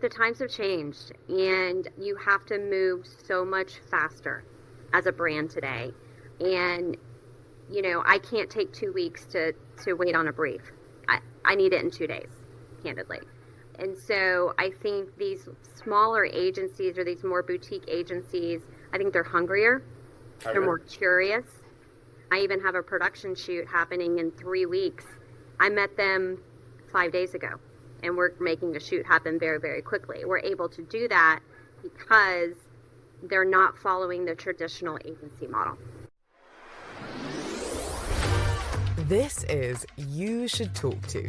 The times have changed, and you have to move so much faster as a brand today. And, I can't take 2 weeks to wait on a brief. I need it in 2 days, candidly. And so I think these smaller agencies or these more boutique agencies, I think they're hungrier. They're more curious. I even have a production shoot happening in 3 weeks. I met them 5 days ago, and we're making the shoot happen very, very quickly. We're able to do that because they're not following the traditional agency model. This is You Should Talk To,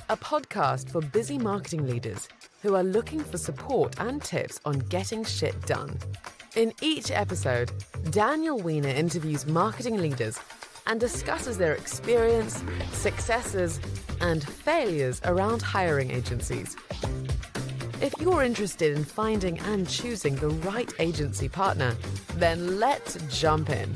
a podcast for busy marketing leaders who are looking for support and tips on getting shit done. In each episode, Daniel Weiner interviews marketing leaders and discusses their experience, successes, and failures around hiring agencies. If you're interested in finding and choosing the right agency partner, then let's jump in.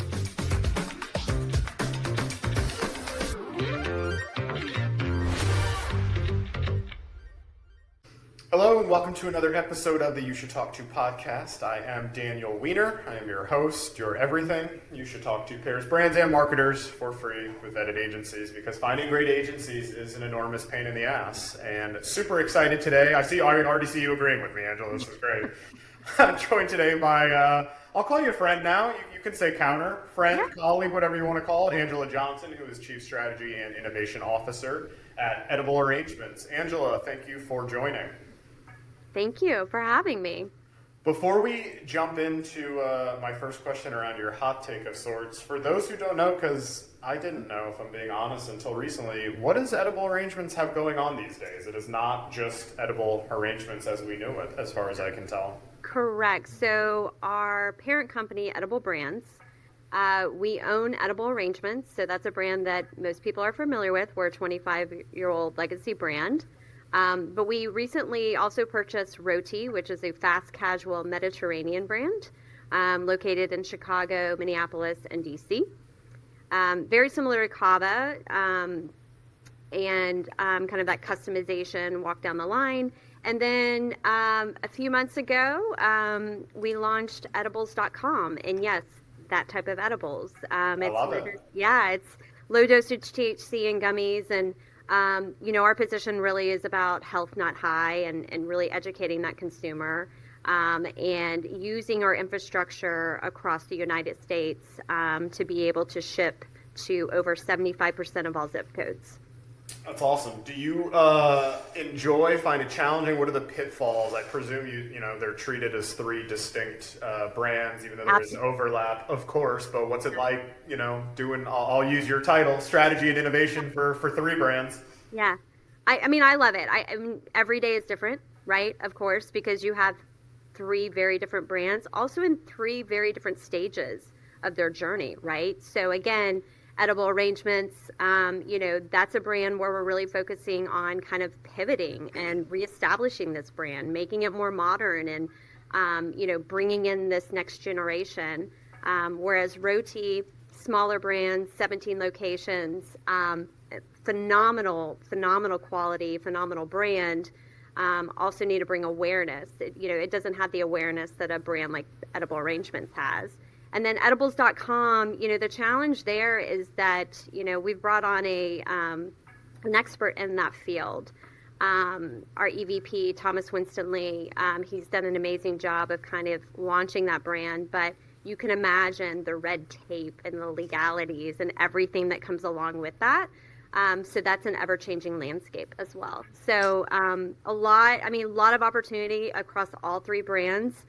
Hello and welcome to another episode of the You Should Talk To podcast. I am Daniel Weiner. I am your host, your everything. You Should Talk To pairs brands and marketers for free with vetted agencies because finding great agencies is an enormous pain in the ass. And super excited today. I already see you agreeing with me, Angela. This is great. I'm joined today by, I'll call you a friend now. You can say counter, friend, colleague, whatever you want to call it, Angela Johnson, who is Chief Strategy and Innovation Officer at Edible Arrangements. Angela, thank you for joining. Thank you for having me. Before we jump into my first question around your hot take of sorts, for those who don't know, because I didn't know, if I'm being honest, until recently, what does Edible Arrangements have going on these days? It is not just Edible Arrangements as we knew it, as far as I can tell. Correct. So our parent company, Edible Brands, we own Edible Arrangements. So that's a brand that most people are familiar with. We're a 25-year-old legacy brand. But we recently also purchased Roti, which is a fast casual Mediterranean brand located in Chicago, Minneapolis, and DC. Very similar to Cava and kind of that customization, walk down the line. And then a few months ago, we launched edibles.com. And yes, that type of edibles. I love it. Yeah, it's low dosage THC and gummies. And our position really is about health, not high, and really educating that consumer and using our infrastructure across the United States to be able to ship to over 75% of all zip codes. That's awesome. Do you find it challenging? What are the pitfalls? I presume they're treated as three distinct brands, even though there is overlap, of course. But what's it like, doing? I'll use your title, strategy and innovation for three brands. Yeah, I mean, I love it. I mean, every day is different, right? Of course, because you have three very different brands, also in three very different stages of their journey, right? So again, Edible Arrangements, that's a brand where we're really focusing on kind of pivoting and reestablishing this brand, making it more modern and, bringing in this next generation. Whereas Roti, smaller brands, 17 locations, phenomenal quality, phenomenal brand, also need to bring awareness. It doesn't have the awareness that a brand like Edible Arrangements has. And then edibles.com, the challenge there is that, we've brought on an expert in that field. Our EVP, Thomas Winstonley, he's done an amazing job of kind of launching that brand, but you can imagine the red tape and the legalities and everything that comes along with that. So that's an ever-changing landscape as well. So a lot of opportunity across all three brands.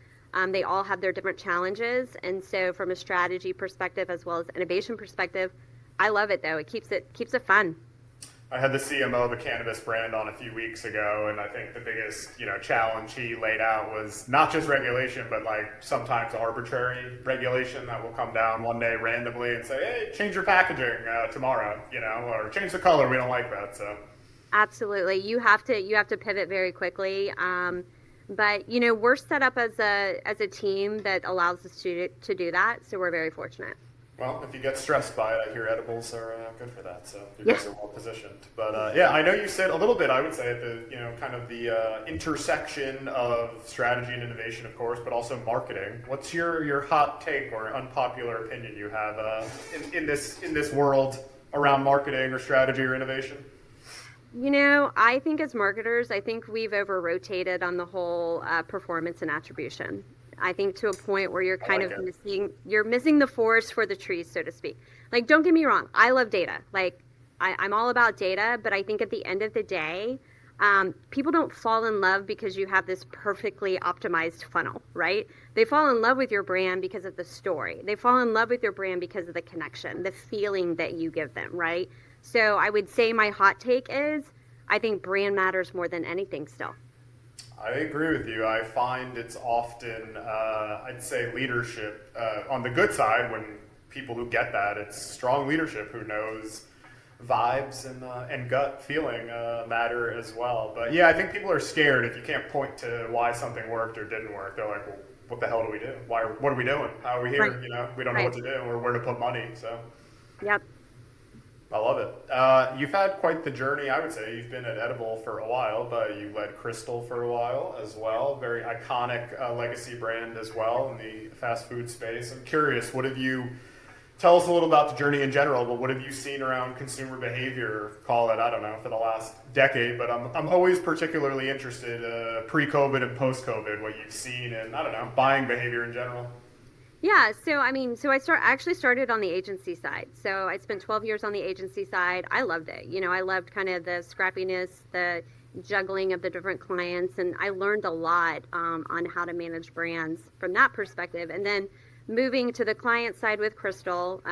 They all have their different challenges. And so from a strategy perspective as well as innovation perspective, I love it though. It keeps it fun. I had the CMO of a cannabis brand on a few weeks ago, and I think the biggest, challenge he laid out was not just regulation, but like sometimes arbitrary regulation that will come down one day randomly and say, hey, change your packaging tomorrow, or change the color. We don't like that. So absolutely, you have to pivot very quickly. But we're set up as a team that allows us to do that, so we're very fortunate. Well, if you get stressed by it, I hear edibles are good for that. So you Yeah. guys are well positioned. But yeah, I know you said a little bit. I would say at the kind of the intersection of strategy and innovation, of course, but also marketing. What's your hot take or unpopular opinion you have in this world around marketing or strategy or innovation? I think as marketers, I think we've over rotated on the whole performance and attribution. I think to a point where you're I kind like of it. missing the forest for the trees, so to speak. Like, don't get me wrong, I love data. Like, I'm all about data, but I think at the end of the day, people don't fall in love because you have this perfectly optimized funnel, right? They fall in love with your brand because of the story. They fall in love with your brand because of the connection, the feeling that you give them, right? So I would say my hot take is I think brand matters more than anything still. I agree with you. I find it's often, I'd say, leadership on the good side when people who get that, it's strong leadership who knows vibes and gut feeling matter as well. But yeah, I think people are scared if you can't point to why something worked or didn't work. They're like, well, what the hell do we do? What are we doing? How are we Right. here? We don't know Right. what to do or where to put money. So Yep. I love it. You've had quite the journey, I would say. You've been at Edible for a while, but you led Crystal for a while as well. Very iconic legacy brand as well in the fast food space. I'm curious, what have you, tell us a little about the journey in general, but what have you seen around consumer behavior, call it, I don't know, for the last decade, but I'm always particularly interested pre-COVID and post-COVID, what you've seen and, I don't know, buying behavior in general. Yeah, so I mean, I actually started on the agency side. So I spent 12 years on the agency side. I loved it. I loved kind of the scrappiness, the juggling of the different clients, and I learned a lot on how to manage brands from that perspective. And then moving to the client side with Crystal,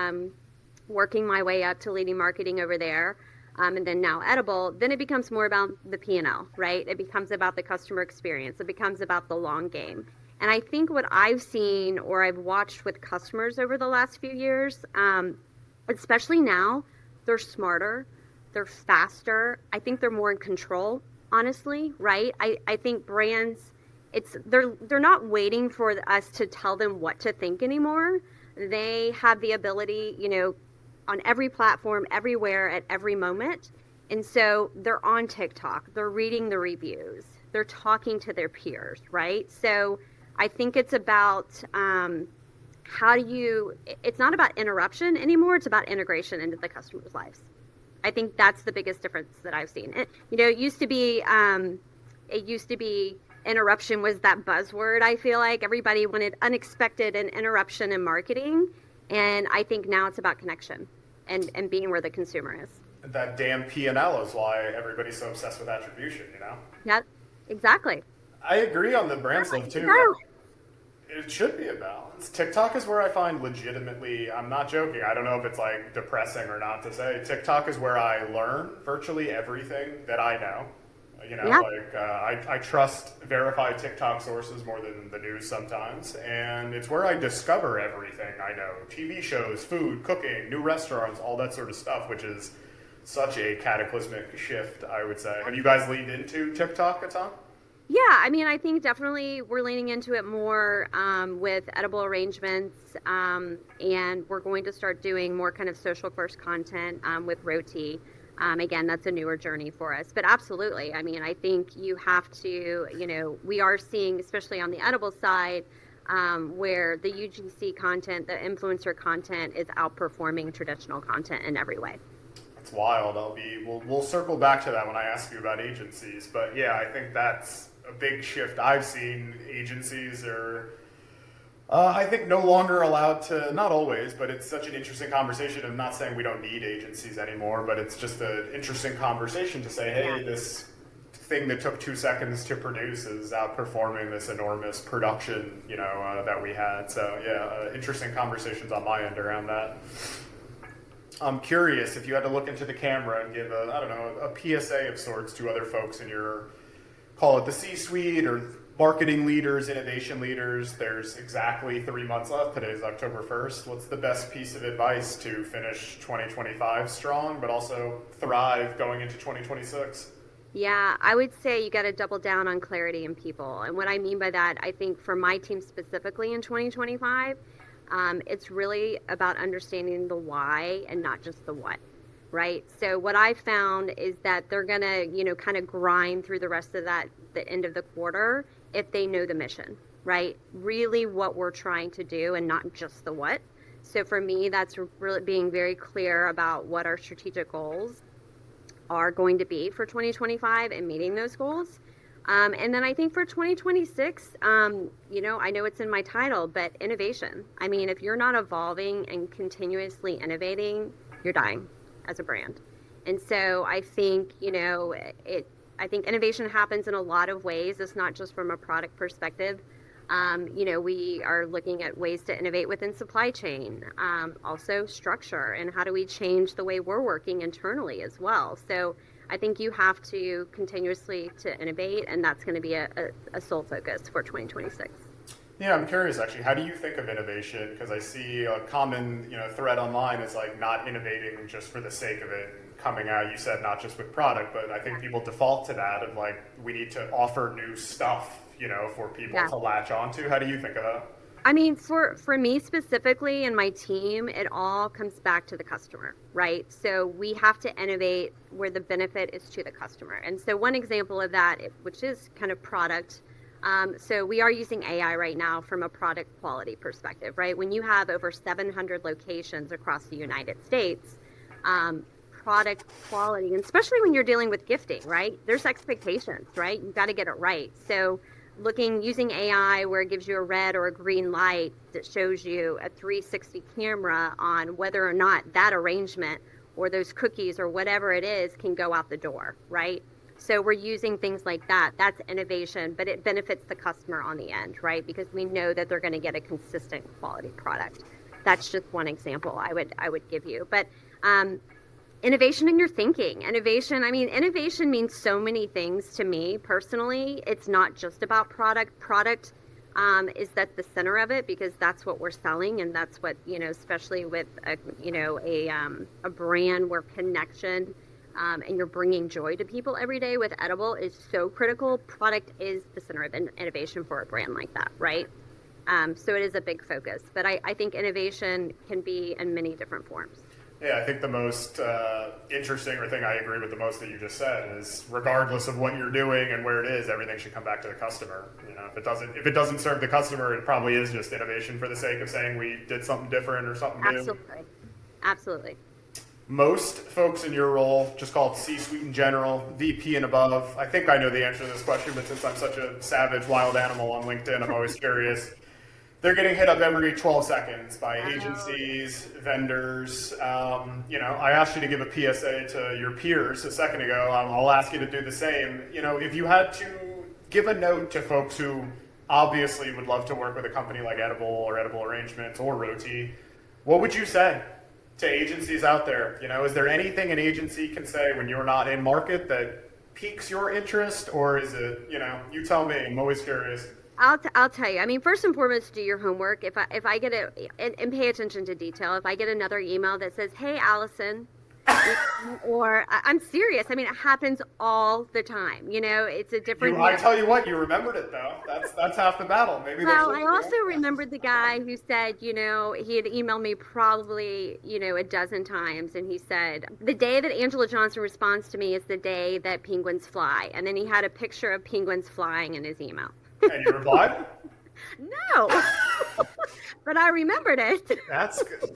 working my way up to leading marketing over there. And then now Edible, then it becomes more about the P&L, right? It becomes about the customer experience. It becomes about the long game. And I think what I've seen or I've watched with customers over the last few years, especially now, they're smarter, they're faster. I think they're more in control, honestly, right? I think brands, they're not waiting for us to tell them what to think anymore. They have the ability, on every platform, everywhere, at every moment. And so they're on TikTok, they're reading the reviews, they're talking to their peers, right? So I think it's about it's not about interruption anymore, it's about integration into the customer's lives. I think that's the biggest difference that I've seen. It used to be interruption was that buzzword. I feel like everybody wanted unexpected and interruption in marketing. And I think now it's about connection and being where the consumer is. That damn P&L is why everybody's so obsessed with attribution. Yep, exactly. I agree on the brand stuff too. Exactly. It should be a balance. TikTok is where I find legitimately, I'm not joking, I don't know if it's like depressing or not to say, TikTok is where I learn virtually everything that I know. Yeah. I trust verified TikTok sources more than the news sometimes, and it's where I discover everything I know. TV shows, food, cooking, new restaurants, all that sort of stuff, which is such a cataclysmic shift, I would say. Have you guys leaned into TikTok a ton? Yeah, I mean, I think definitely we're leaning into it more with edible arrangements, and we're going to start doing more kind of social first content with Roti. Again, that's a newer journey for us, but absolutely. I mean, I think you have to, we are seeing, especially on the edible side, where the UGC content, the influencer content is outperforming traditional content in every way. It's wild. We'll circle back to that when I ask you about agencies, but yeah, I think that's a big shift I've seen. Agencies are, I think, no longer allowed to, not always, but it's such an interesting conversation. I'm not saying we don't need agencies anymore, but it's just an interesting conversation to say, hey, Yeah. this thing that took 2 seconds to produce is outperforming this enormous production, that we had. So yeah, interesting conversations on my end around that. I'm curious if you had to look into the camera and give a PSA of sorts to other folks in your, call it the C-suite or marketing leaders, innovation leaders. There's exactly 3 months left. Today's October 1st. What's the best piece of advice to finish 2025 strong, but also thrive going into 2026? Yeah, I would say you got to double down on clarity in people. And what I mean by that, I think for my team specifically in 2025, It's really about understanding the why and not just the what, right? So what I found is that they're gonna, kind of grind through the rest of the end of the quarter if they know the mission, right? Really what we're trying to do and not just the what. So for me, that's really being very clear about what our strategic goals are going to be for 2025 and meeting those goals. And then I think for 2026, I know it's in my title, but innovation. I mean, if you're not evolving and continuously innovating, you're dying as a brand. And so I think, I think innovation happens in a lot of ways. It's not just from a product perspective. We are looking at ways to innovate within supply chain, also structure, and how do we change the way we're working internally as well. So I think you have to continuously to innovate, and that's going to be a sole focus for 2026. Yeah, I'm curious actually. How do you think of innovation? Because I see a common, thread online is like not innovating just for the sake of it, and coming out. You said not just with product, but I think people default to that of like we need to offer new stuff, for people to latch onto. How do you think of that? I mean, for me specifically and my team, it all comes back to the customer, right? So we have to innovate where the benefit is to the customer. And so one example of that, which is kind of product, so we are using AI right now from a product quality perspective, right? When you have over 700 locations across the United States, product quality, and especially when you're dealing with gifting, right? There's expectations, right? You've got to get it right. So using AI where it gives you a red or a green light that shows you a 360 camera on whether or not that arrangement or those cookies or whatever it is can go out the door, right? So we're using things like that. That's innovation, but it benefits the customer on the end, right? Because we know that they're going to get a consistent quality product. That's just one example I would give you. But innovation in your thinking. Innovation means so many things to me personally. It's not just about product. Product is at the center of it because that's what we're selling, and that's what, especially with a brand where connection and you're bringing joy to people every day with edible is so critical. Product is the center of innovation for a brand like that, right? So it is a big focus, but I think innovation can be in many different forms. Yeah, I think the most interesting or thing I agree with the most that you just said is regardless of what you're doing and where it is, everything should come back to the customer. If it doesn't serve the customer, it probably is just innovation for the sake of saying we did something different or something new. Absolutely. Most folks in your role, just called C-suite in general, VP and above, I think I know the answer to this question, but since I'm such a savage wild animal on LinkedIn, I'm always curious. They're getting hit up every 12 seconds by agencies, vendors. I asked you to give a PSA to your peers a second ago. I'll ask you to do the same. If you had to give a note to folks who obviously would love to work with a company like Edible or Edible Arrangements or Roti, what would you say to agencies out there? Is there anything an agency can say when you're not in market that piques your interest, or is it, you tell me, I'm always curious. I'll tell you. First and foremost, do your homework. If I get and pay attention to detail. If I get another email that says, "Hey, Allison," or I'm serious. It happens all the time. It's a different. I tell you what, you remembered it though. That's half the battle. Maybe. Well, I also remembered the guy who said, he had emailed me probably, a dozen times, and he said, "The day that Angela Johnson responds to me is the day that penguins fly," and then he had a picture of penguins flying in his email. And you replied? No, but I remembered it. That's good.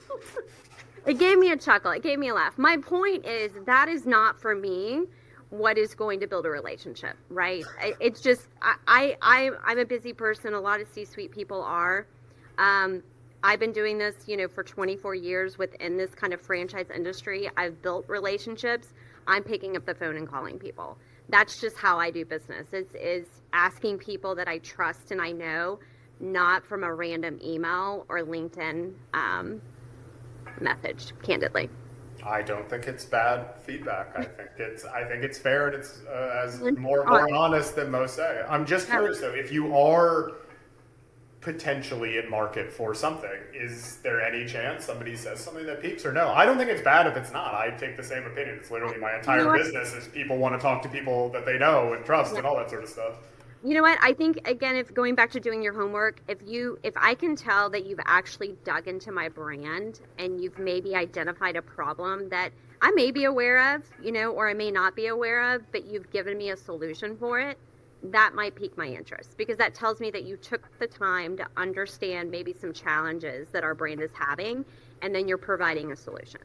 It gave me a chuckle. It gave me a laugh. My point is that is not for me what is going to build a relationship, right? It's just I'm a busy person. A lot of C-suite people are. I've been doing this, for 24 years within this kind of franchise industry. I've built relationships. I'm picking up the phone and calling people. That's just how I do business. Is asking people that I trust and I know, not from a random email or LinkedIn message, candidly. I don't think it's bad feedback. I think it's fair, and it's as more honest than most say. I'm just curious though, if you are potentially in market for something, is there any chance somebody says something that piques, or no? I don't think it's bad if it's not. I take the same opinion. It's literally my entire business is people want to talk to people that they know and trust and all that sort of stuff. You know what? I think again, if going back to doing your homework, if I can tell that you've actually dug into my brand and you've maybe identified a problem that I may be aware of, or I may not be aware of, but you've given me a solution for it, that might pique my interest because that tells me that you took the time to understand maybe some challenges that our brand is having, and then you're providing a solution.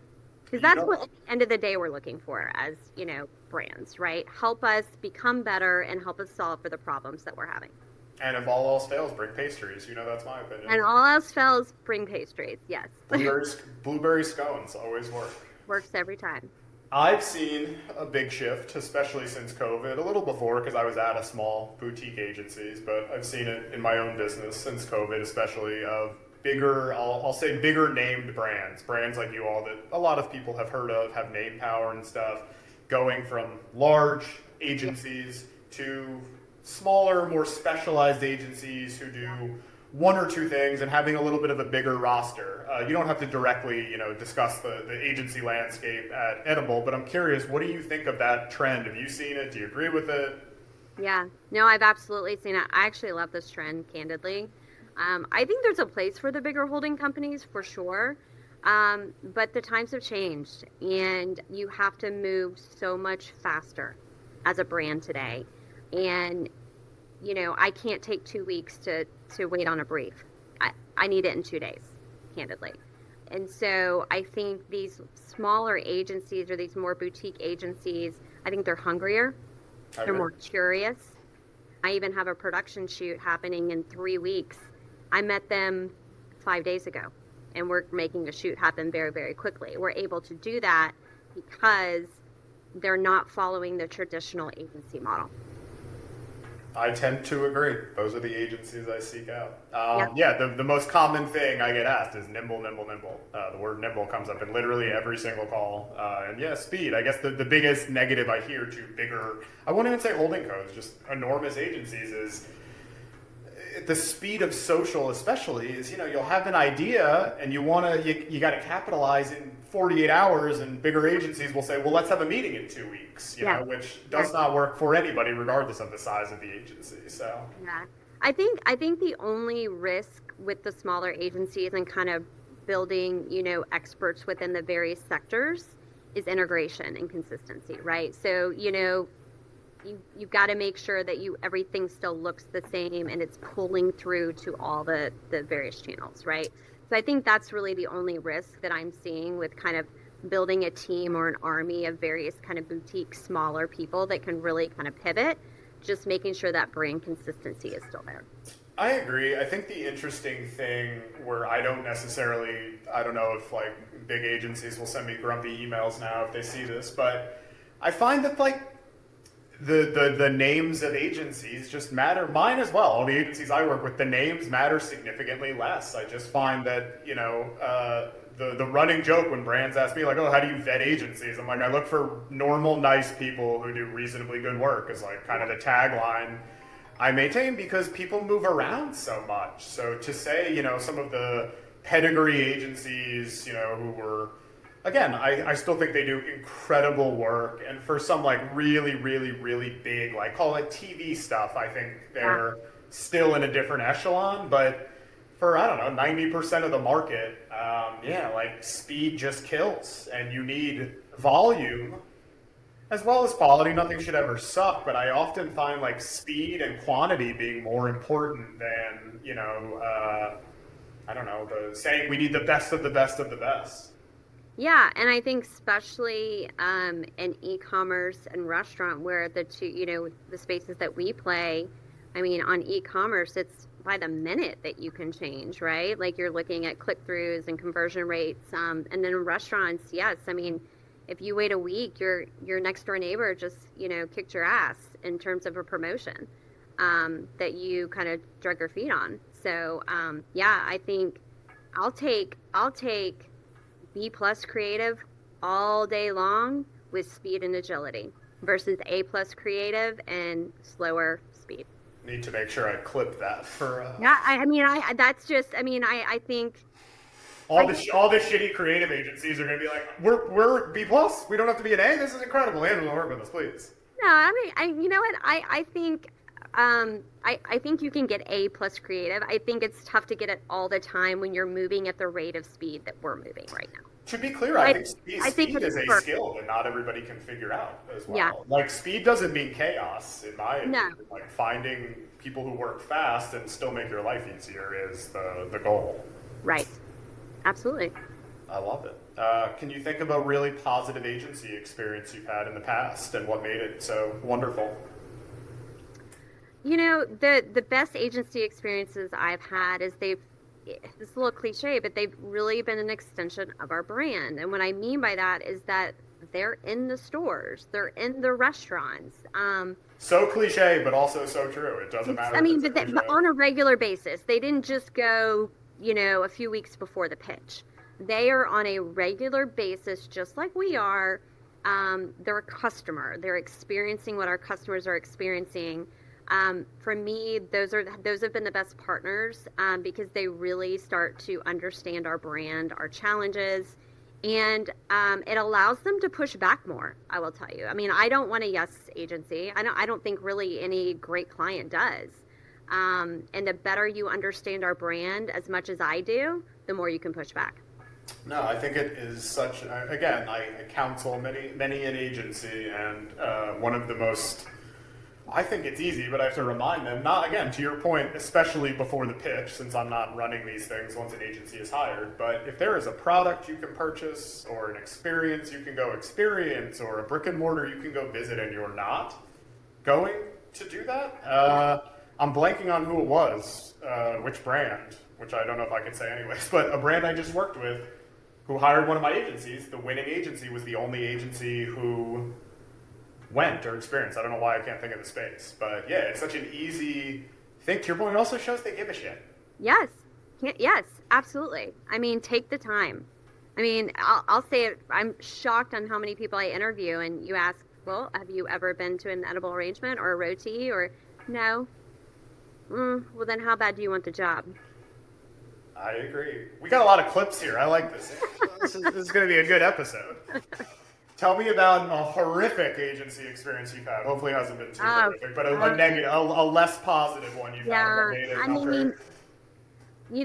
Because that's what at the end of the day we're looking for as, brands, right? Help us become better and help us solve for the problems that we're having. And if all else fails, bring pastries. That's my opinion. And all else fails, bring pastries. Yes. Blueberry scones always work. Works every time. I've seen a big shift, especially since COVID, a little before because I was at a small boutique agencies, but I've seen it in my own business since COVID, especially of bigger, I'll say bigger named brands like you all that a lot of people have heard of, have name power and stuff, going from large agencies to smaller, more specialized agencies who do one or two things and having a little bit of a bigger roster. You don't have to directly, discuss the agency landscape at Edible, but I'm curious, what do you think of that trend? Have you seen it? Do you agree with it? Yeah, no, I've absolutely seen it. I actually love this trend, candidly. I think there's a place for the bigger holding companies for sure, but the times have changed and you have to move so much faster as a brand today. And, I can't take 2 weeks to wait on a brief. I need it in 2 days, candidly. And so I think these smaller agencies or these more boutique agencies, I think they're hungrier. They're more curious. I even have a production shoot happening in 3 weeks. I met them 5 days ago, and we're making a shoot happen very, very quickly. We're able to do that because they're not following the traditional agency model. I tend to agree. Those are the agencies I seek out. The most common thing I get asked is nimble, nimble, nimble. The word nimble comes up in literally every single call. Speed. I guess the biggest negative I hear to bigger, I won't even say holding codes, just enormous agencies is the speed of social especially is, you'll have an idea and you got to capitalize in 48 hours and bigger agencies will say, well, let's have a meeting in 2 weeks, which does not work for anybody regardless of the size of the agency. So yeah, I think the only risk with the smaller agencies and kind of building, experts within the various sectors is integration and consistency, right? So, you've got to make sure that everything still looks the same and it's pulling through to all the various channels, right? So I think that's really the only risk that I'm seeing with kind of building a team or an army of various kind of boutique, smaller people that can really kind of pivot, just making sure that brand consistency is still there. I agree. I think the interesting thing where I don't know if like big agencies will send me grumpy emails now if they see this, but I find that like the names of agencies just matter. Mine as well. All the agencies I work with, the names matter significantly less. I just find that, the running joke when brands ask me like, oh, how do you vet agencies? I'm like, I look for normal, nice people who do reasonably good work is like kind of the tagline I maintain because people move around so much. So to say, some of the pedigree agencies, who were, again, I still think they do incredible work. And for some like really, really, really big, like call it TV stuff, I think they're still in a different echelon. But for, 90% of the market, like speed just kills. And you need volume as well as quality. Nothing should ever suck. But I often find like speed and quantity being more important than, saying we need the best of the best of the best. Yeah, and I think especially in e-commerce and restaurant where the two, the spaces that we play, I mean, on e-commerce, it's by the minute that you can change, right? Like you're looking at click-throughs and conversion rates. And then in restaurants, yes, I mean, if you wait a week, your next door neighbor just, kicked your ass in terms of a promotion that you kind of drug your feet on. So, I think I'll take B+ creative all day long with speed and agility versus A+ creative and slower speed. Need to make sure I clip that for. I think all the shitty creative agencies are going to be like, we're B+. We don't have to be an A. This is incredible. Angela, work with us, please. No, I mean, you know what? I think I think you can get A plus creative. I think it's tough to get it all the time when you're moving at the rate of speed that we're moving right now. To be clear, I But think I think speed it's is a perfect. skill that not everybody can figure out as Yeah. well. Like speed doesn't mean chaos, in my No. opinion. Like finding people who work fast and still make your life easier is the goal. Right. Absolutely. I love it. Can you think of a really positive agency experience you've had in the past and what made it so wonderful? You know, the best agency experiences I've had is it's a little cliche, but they've really been an extension of our brand. And what I mean by that is that they're in the stores, they're in the restaurants. So cliche, but also so true. It doesn't matter. I if mean, it's a but cliche. on a regular basis, they didn't just go, a few weeks before the pitch. They are on a regular basis, just like we are. They're a customer. They're experiencing what our customers are experiencing. For me, those have been the best partners because they really start to understand our brand, our challenges, and it allows them to push back more. I will tell you. I mean, I don't want a yes agency. I don't think really any great client does. And the better you understand our brand as much as I do, the more you can push back. No, I think it is such. Again, I counsel many in agency, and one of the most. I think it's easy, but I have to remind them, not again, to your point, especially before the pitch, since I'm not running these things once an agency is hired. But if there is a product you can purchase, or an experience you can go experience, or a brick and mortar you can go visit, and you're not going to do that, I'm blanking on who it was, which brand, which I don't know if I can say anyways, but a brand I just worked with who hired one of my agencies. The winning agency was the only agency who went or experienced. I don't know why I can't think of the space, but yeah, it's such an easy thing. To your point, it also shows they give a shit. Yes. Yes, absolutely. I mean, take the time. I mean, I'll say it. I'm shocked on how many people I interview, and you ask, well, have you ever been to an edible arrangement or a roti? Or no. Well, then how bad do you want the job? I agree. We got a lot of clips here. I like this. This is going to be a good episode. Tell me about a horrific agency experience you've had. Hopefully it hasn't been too horrific, but a negative, a less positive one you've had. I mean,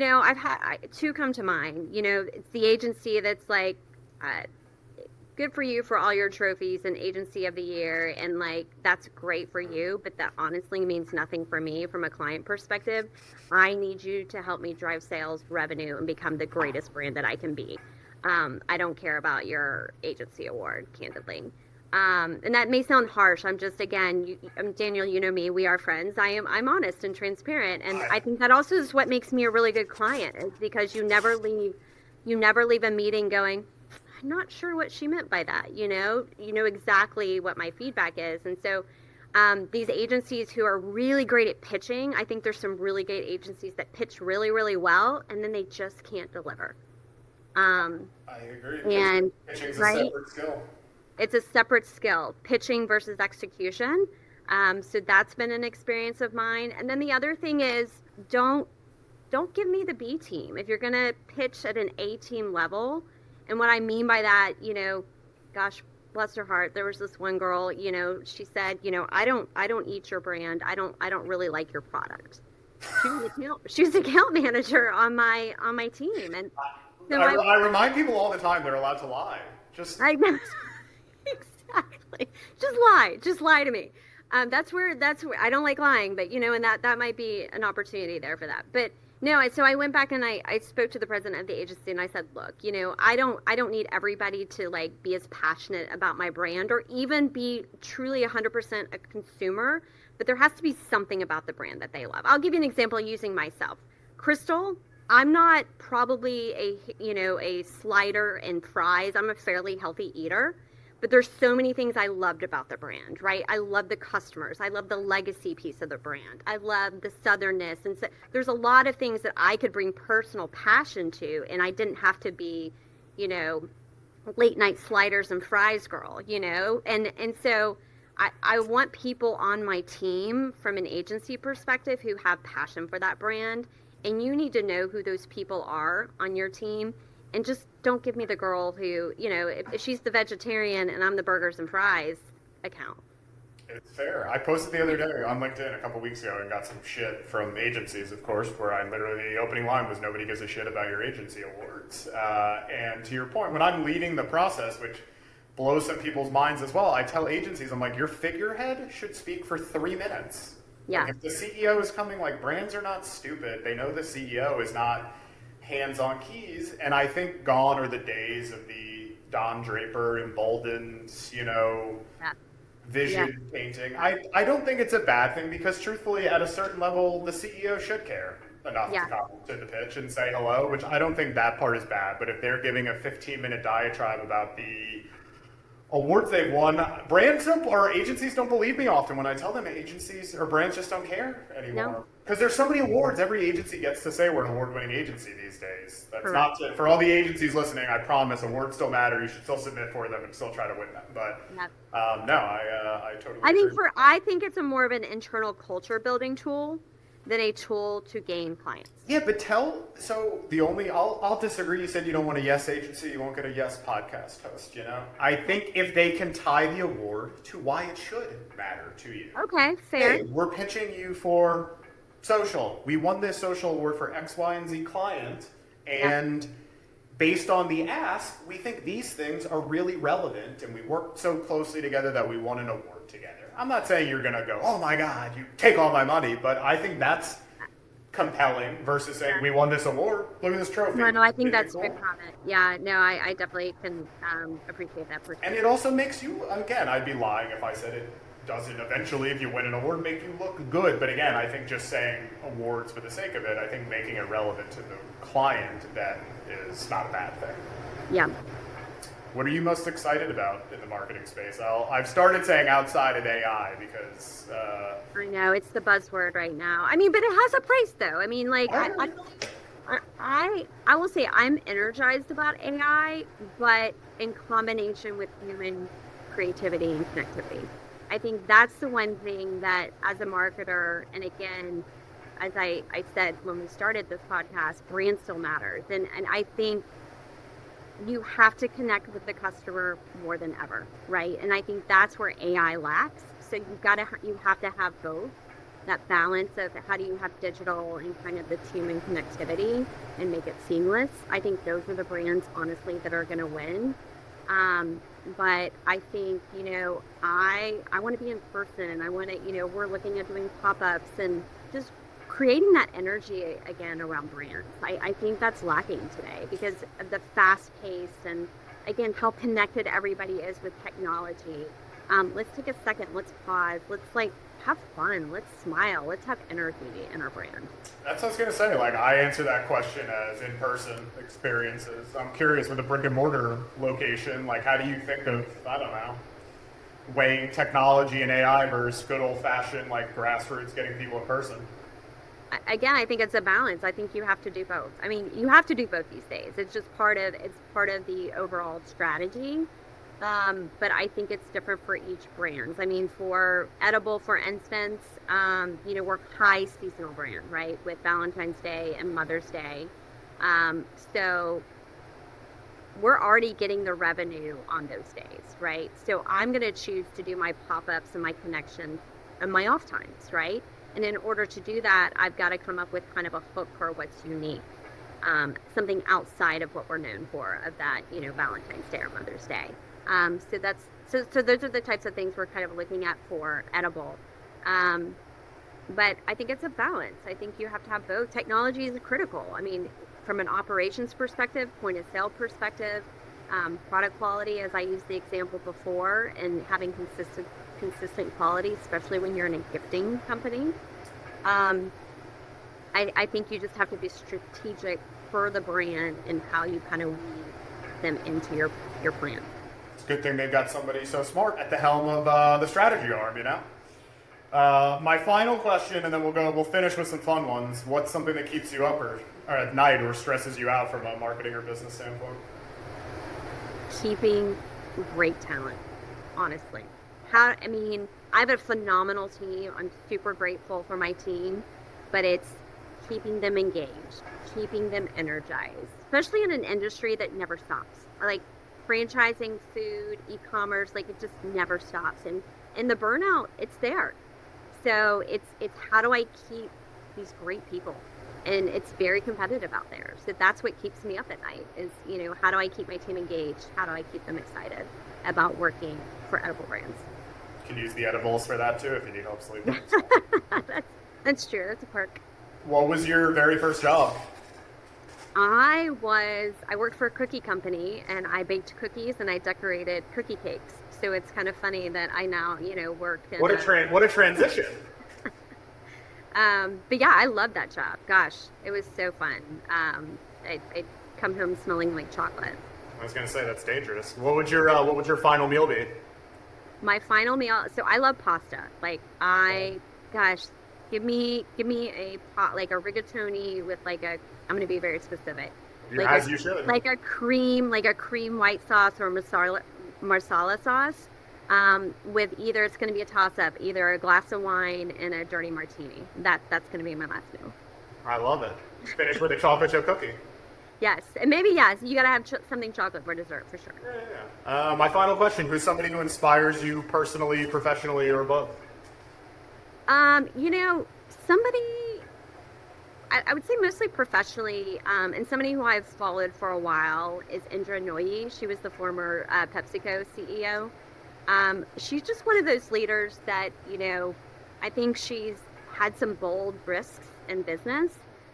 I've had two come to mind. It's the agency that's like, good for you for all your trophies and agency of the year, and like that's great for you, but that honestly means nothing for me from a client perspective. I need you to help me drive sales, revenue, and become the greatest brand that I can be. I don't care about your agency award, candidly. And that may sound harsh. I'm just, again, Daniel, you know me, we are friends. I'm honest and transparent. And I think that also is what makes me a really good client, is because you never leave a meeting going, I'm not sure what she meant by that. You know exactly what my feedback is. And so these agencies who are really great at pitching, I think there's some really great agencies that pitch really, really well, and then they just can't deliver. I agree. And pitching's a right? separate skill. It's a separate skill, pitching versus execution. So that's been an experience of mine. And then the other thing is, don't give me the B team. If you're going to pitch at an A team level, and what I mean by that, gosh, bless her heart, there was this one girl, she said, I don't eat your brand. I don't really like your product. She was account manager on my team, and so I remind people all the time they're allowed to lie. I know. Exactly. Just lie to me. That's where I don't like lying, but and that might be an opportunity there for that. But no, so I went back and I spoke to the president of the agency, and I said, look, I don't need everybody to like be as passionate about my brand or even be truly 100% a consumer, but there has to be something about the brand that they love. I'll give you an example using myself. Crystal, I'm not probably a slider and fries. I'm a fairly healthy eater, but there's so many things I loved about the brand, right? I love the customers. I love the legacy piece of the brand. I love the southernness. And so there's a lot of things that I could bring personal passion to, and I didn't have to be, late night sliders and fries girl, and so I want people on my team from an agency perspective who have passion for that brand. And you need to know who those people are on your team, and just don't give me the girl who, if she's the vegetarian and I'm the burgers and fries account. It's fair. I posted the other day on LinkedIn a couple weeks ago and got some shit from agencies, of course, where I literally, the opening line was nobody gives a shit about your agency awards. And to your point, when I'm leading the process, which blows some people's minds as well, I tell agencies, I'm like, your figurehead should speak for 3 minutes. Yeah. Like if the CEO is coming, like brands are not stupid. They know the CEO is not hands on keys. And I think gone are the days of the Don Draper emboldened, Yeah. vision painting. I don't think it's a bad thing because truthfully, at a certain level, the CEO should care enough to Yeah. come to the pitch and say hello, which I don't think that part is bad. But if they're giving a 15-minute diatribe about the awards they've won, brands don't, or agencies don't believe me often when I tell them agencies or brands just don't care No. anymore. Because there's so many awards, every agency gets to say we're an award-winning agency these days. That's Correct. not to, for all the agencies listening. I promise, awards still matter. You should still submit for them and still try to win them. But Yeah. no, I totally I think agree. I think it's a more of an internal culture building tool than a tool to gain clients. Yeah, but I'll disagree. You said you don't want a yes agency, you won't get a yes podcast host, I think if they can tie the award to why it should matter to you. Okay, fair. Hey, we're pitching you for social. We won this social award for X, Y, and Z client, and based on the ask, we think these things are really relevant, and we work so closely together that we won an award together. I'm not saying you're going to go, oh my God, you take all my money, but I think that's compelling versus saying, we won this award, look at this trophy. No, I think Isn't it that's cool? a good comment. Yeah, no, I definitely can appreciate that. And it also makes you, again, I'd be lying if I said it doesn't eventually, if you win an award, make you look good. But again, I think just saying awards for the sake of it, I think making it relevant to the client then is not a bad thing. Yeah. What are you most excited about in the marketing space? I've started saying outside of AI because... I know, it's the buzzword right now. I mean, but it has a price, though. I mean, like, I will say I'm energized about AI, but in combination with human creativity and connectivity. I think that's the one thing that as a marketer, and again, as I said when we started this podcast, brand still matters. And I think you have to connect with the customer more than ever, right? And I think that's where AI lacks. So you have to have both, that balance of how do you have digital and kind of the human connectivity and make it seamless. I think those are the brands, honestly, that are going to win. But I think, I want to be in person. I want to, we're looking at doing pop-ups and just creating that energy again around brands. I think that's lacking today because of the fast pace and again, how connected everybody is with technology. Let's take a second. Let's pause. Let's have fun. Let's smile. Let's have energy in our brand. That's what I was going to say. Like, I answer that question as in-person experiences. I'm curious with a brick-and-mortar location, like, how do you think of, I don't know, weighing technology and AI versus good old-fashioned, like, grassroots getting people in person? Again, I think it's a balance. I think you have to do both. I mean, you have to do both these days. It's just part of the overall strategy. But I think it's different for each brand. I mean, for edible, for instance, we're high seasonal brand, right? With Valentine's Day and Mother's Day. So we're already getting the revenue on those days, right? So I'm going to choose to do my pop-ups and my connections and my off times, right? And in order to do that, I've got to come up with kind of a hook for what's unique. Something outside of what we're known for of that, Valentine's Day or Mother's Day. So those are the types of things we're kind of looking at for edible. But I think it's a balance. I think you have to have both. Technology is critical. I mean, from an operations perspective, point of sale perspective, product quality, as I used the example before, and having consistent quality, especially when you're in a gifting company. I think you just have to be strategic for the brand and how you kind of weave them into your plan. It's a good thing they've got somebody so smart at the helm of the strategy arm, My final question, and then we'll finish with some fun ones. What's something that keeps you up or at night or stresses you out from a marketing or business standpoint? Keeping great talent, honestly. I have a phenomenal team. I'm super grateful for my team, but it's keeping them engaged, keeping them energized, especially in an industry that never stops. Like franchising, food, e-commerce, like it just never stops. And And the burnout, it's there. So it's how do I keep these great people? And it's very competitive out there. So that's what keeps me up at night is, how do I keep my team engaged? How do I keep them excited about working for edible brands? You can use the edibles for that too if you need help sleeping. That's true. That's a perk. What was your very first job? I worked for a cookie company, and I baked cookies and I decorated cookie cakes. So it's kind of funny that I now, work in What a transition. But yeah, I love that job. Gosh, it was so fun. I'd come home smelling like chocolate. I was gonna say that's dangerous. What would your final meal be? My final meal. So I love pasta. Gosh, give me a pot, like a rigatoni with I'm gonna be very specific. As you should. Like a cream white sauce or marsala sauce. With either it's going to be a toss-up, either a glass of wine and a dirty martini. That's going to be my last meal. I love it. Finish with a chocolate chip cookie. Yes, and maybe you got to have something chocolate for dessert for sure. Yeah. My final question: who's somebody who inspires you personally, professionally, or both? Somebody. I would say mostly professionally, and somebody who I've followed for a while is Indra Nooyi. She was the former PepsiCo CEO. She's just one of those leaders that, I think she's had some bold risks in business,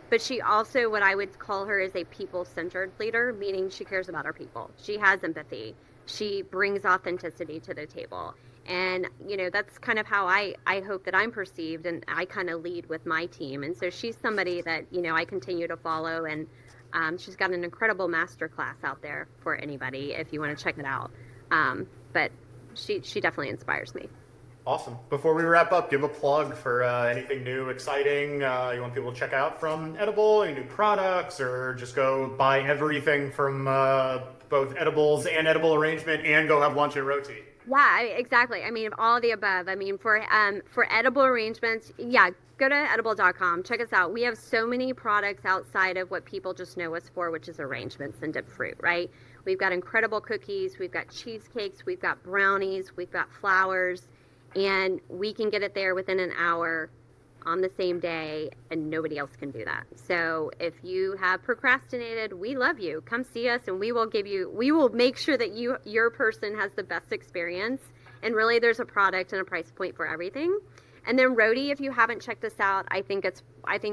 but she also, what I would call her, is a people-centered leader, meaning she cares about her people. She has empathy. She brings authenticity to the table. And, that's kind of how I hope that I'm perceived, and I kind of lead with my team. And so she's somebody that, I continue to follow, and she's got an incredible masterclass out there for anybody if you want to check it out. But she definitely inspires me. Awesome. Before we wrap up, give a plug for anything new, exciting you want people to check out from Edible, any new products, or just go buy everything from both edibles and edible arrangement and go have lunch at Roti. Yeah, exactly. I mean, all of the above. I mean, for edible arrangements, go to edible.com. Check us out. We have so many products outside of what people just know us for, which is arrangements and dipped fruit, right? We've got incredible cookies. We've got cheesecakes. We've got brownies. We've got flowers. And we can get it there within an hour on the same day, and nobody else can do that. So if you have procrastinated, we love you. Come see us, and we will make sure that your person has the best experience. And really, there's a product and a price point for everything. And then Roti, if you haven't checked us out, I think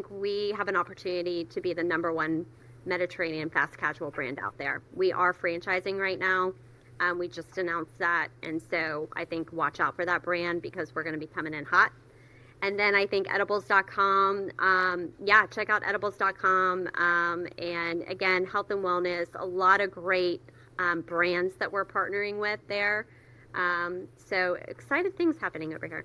we have an opportunity to be the #1 Mediterranean fast casual brand out there. We are franchising right now. We just announced that, and so I think watch out for that brand because we're going to be coming in hot. And then I think edibles.com, check out edibles.com. And again, health and wellness, a lot of great brands that we're partnering with there. So excited things happening over here.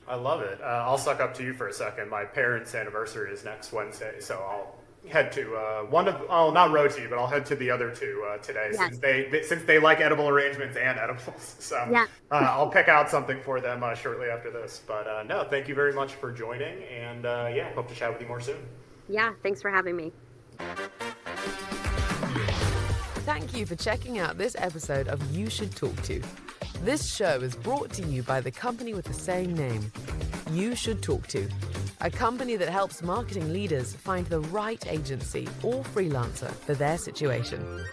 I love it. I'll suck up to you for a second. My parents' anniversary is next Wednesday, so I'll head to not Roti, but I'll head to the other two today, yes. since they like edible arrangements and edibles. So yeah. I'll pick out something for them shortly after this. But no, thank you very much for joining, and hope to chat with you more soon. Yeah, thanks for having me. Thank you for checking out this episode of You Should Talk To. This show is brought to you by the company with the same name, You Should Talk To, a company that helps marketing leaders find the right agency or freelancer for their situation.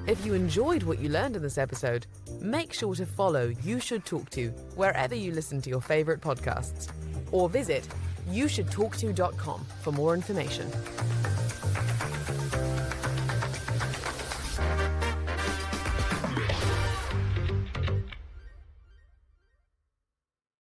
If you enjoyed what you learned in this episode, make sure to follow You Should Talk To wherever you listen to your favorite podcasts, or visit YouShouldTalkTo.com for more information.